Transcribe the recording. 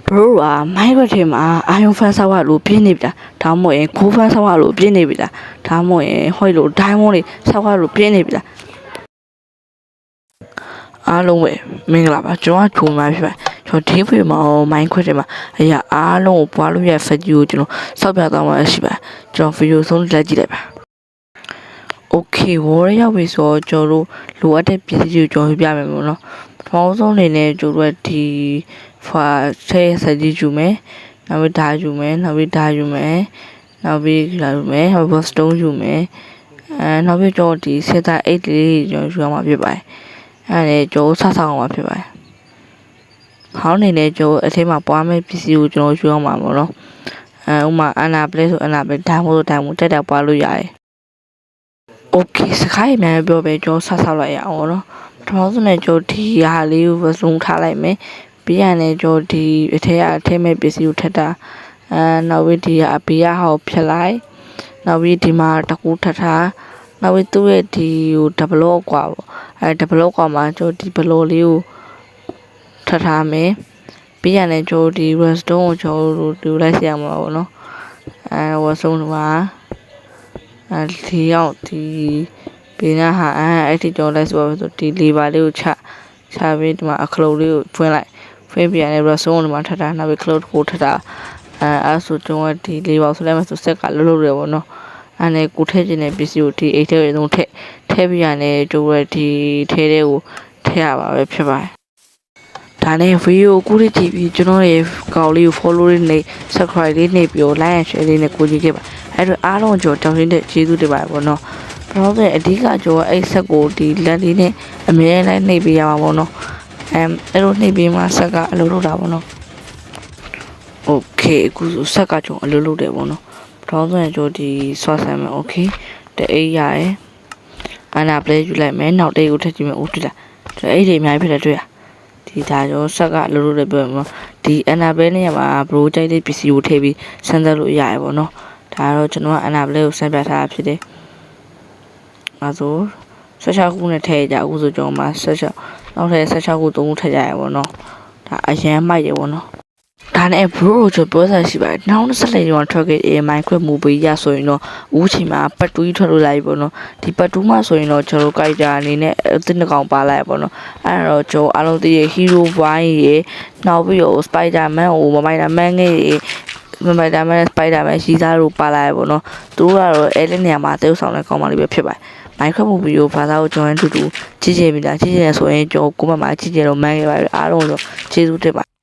bro မိုင်းခွက်ထဲမှာအာယုံဖန်ဆောက်ရလို့ပြင်းနေပြီလားဒါမှမဟုတ်ရင်ခိုးဖန်ဆောက်ရလို့ပြင်းနေပြီလားဒါမှမဟုတ်ရင်ဟိုလိုဒိုင်းမွန်းလေးဆောက်ရလို့ပြင်းနေပြီလားအားလုံးပဲမင်္ဂလာပါကျွန်တော်ကဂျုံမာဖြစ်ပါကျွန်တော်ဒီဗီဒီယိုမှာမိုင်းခွက်ထဲမှာအရာအားလုံးကိုပွားလို့ရဖက်ကြီးကိုကျွန်တော်စောက်ပြသွားမှာရှိပါကျွန်တော်ဗီဒီယိုဆုံးလက်ကြည့်လိုက်ပါOkay ဝေါ်ရရောက်ပြီဆိုတော့ကျွန်တော်တို့လိုအပ်တဲ့ပစ္စည်းတွေကိုကျွန်တော်ပြမယ်ပေါ့နော်ပထမဆုံးအနေနဲ့ကျွန်တော်တို့ဒီဖွာထဲဆက်ကြည့်ယူမယ်နောက်ပြီးဒါယူမယ်နောက်ပြီးဒါယူမယ်နောက်ပြီးလာယူမယ်နောက်ပြီးစတုံးယူမယ်နောက်ပြီးကျွန်တော်ဒီစက်သားအိတ်လေးကျွန်တော်ယူရမှာဖြစ်ပါတယ်အဲ့ဒါကျွန်တော်ဆက်ဆောင်အောင်ဖြစ်ပါတယ်ဟောင်းနေနဲ့ကျွန်တော်အထက်မှာပွားမဲ့ပစ္စည်းကိုကျွန်တော်ယူရမှာပေါ့နော်ဥမာအနာပလက်ဆိုအနာပလက်ဒါမှမဟုတ်တက်ပွားလို့ရတယ်Okay စကားရများပြောပဲကျွန်တော်ဆက်ဆောက်လိုက်ရအောင်နော်ပထမဆုံးနဲ့ကျွန်တော်ဒီဟာလေးကို zoom ထားလိုက်မယ်ပြီးရင်ကျွန်တော်ဒီအထက်မဲ့ပစ္စည်းကိုထပ်တာနောက်ပြီးဒီအဘေးကဟောဖြတ်လိုက်နောက်ပြီးဒီမှာတကူထပ်ထားနောက်ပြီးသူ့ရဲ့ဒီဟို develop กว่าပေါ့develop กว่าမှာကျွန်တော်ဒီ block လေးကိုထပ်ထားမယ်ပြီးရင်ကျွန်တော်ဒီ redstone ကိုကျွန်တော်တို့လိုက်ရမှာပေါ့နော်redstone မှာဒီရောက်ဒီဘေးနားဟာအဲ့ဒီကြောလိုက်ဆိုတော့ဒီ lever လေးကိုချပြီးဒီမှာအခလုတ်လေးကိုဖွင့်လိုက်ဖွင့်ပြရတယ် redstone ဒီမှာထပ်တာနောက်ပြီး cloud ကိုထပ်တာအဲ့ဆိုကျွန်တော်ဒီ lever ဆိုလိုက်မှဆိုဆက်ကလှုပ်တယ်ပေါ့နော်အဲ့နဲ့ကိုထည့်ခြင်းတဲ့ပစ္စည်းကိုဒီအိတ်ထဲကိုထည့်ပြရတယ်ကျွန်တော်ဒီထဲကိုထည့်ရပါပဲဖြစ်ပါတယ်ဒါနဲ့ဗီဒီယိုကိုကြည့်ပြီးကျွန်တော်ရဲ့ကောင်လေးကို follow လေးနဲ့ subscribe လေးနဲ့ပြီး like and share လေးနဲ့ကိုကြည့်ခဲ့ပါအဲ့တော့အားလုံးကျွန်တော်တောင်းတဲ့ကျေးဇူးတင်ပါတယ်ပေါ့နော်ပထမဆုံးအဓိကကျွန်တော်အဲ့ဆက်ကိုဒီလက်လေးနဲ့အမြဲတမ်းနှိပ်ပေးရမှာပေါ့နော်အဲ့လိုနှိပ်ပေးမှဆက်ကအလုပ်လုပ်တာပေါ့နော် Okay အခုဆိုဆက်ကကျွန်တော်အလုပ်လုပ်တယ်ပေါ့နော်ပထမဆုံးကျွန်တော်ဒီဆွတ်ဆမ်းမယ် Okay တအိတ်ရယ်အနာပလဲယူလိုက်မယ်နောက်တိတ်ကိုထည့်ကြည့်မယ်ဦးတွေ့လားအဲ့ဒီအများကြီးဖြစ်တယ်တွေ့ရဒီဒါကျွန်တော်ဆက်ကအလုပ်လုပ်တယ်ပြောမှာဒီအနာပလဲနေရာမှာဘရိုကြိုက်တဲ့ပစ္စည်းကိုထည့်ပြီးဆန်းသက်လို့ရရပေါ့နော်ဒါတော့ကျွန်တော်ကအနာပလဲကိုဆန်းပြထားတာဖြစ်တယ်အဲဆို16ခုနဲ့ထည့်ကြအခုဆိုကျွန်တော်မှာ16နောက်ထပ်16ခု3ခုထည့်ကြရပါတော့ဒါအရင်မိုက်တယ်ပေါ့နော်ဒါနဲ့ bro ကျွန်တော်ပြောစားရှိပါတယ်နောက်ဆက်လက်ကျွန်တော်ထွက်ခဲ့Minecraft movie ရဆိုရင်တော့ဦးချိန်မှာပတ်တူးထွက်လို့လိုက်ပေါ့နော်ဒီပတ်တူးမှဆိုရင်တော့ကျွန်တော်ကြိုက်တာအနေနဲ့အသစ်နှစ်ကောင်ပါလိုက်ပေါ့နော်အဲ့တော့ကျွန်တော်အားလုံးသိရ hero wine ရေနောက်ပြီးတော့ spider-man ဟို spider-man ငယ်ရေspider-man ရှိသားတို့ပါလာရပေါ့နော်သူတို့ကတော့အဲ့ဒီနေရာမှာတရုပ်ဆောင်တဲ့ကောင်မလေးပဲဖြစ်ပါတယ်Minecraft movie ကိုဘာသာကိုကျွန်တော်တူကြည့်ကြပြီလားကြည့်ကြရဆိုရင်ကျွန်တော်ကိုမမှာကြည့်ကြတော့မှန်းခဲ့ပါပြီအားလုံးဆိုကျေးဇူးတင်ပါ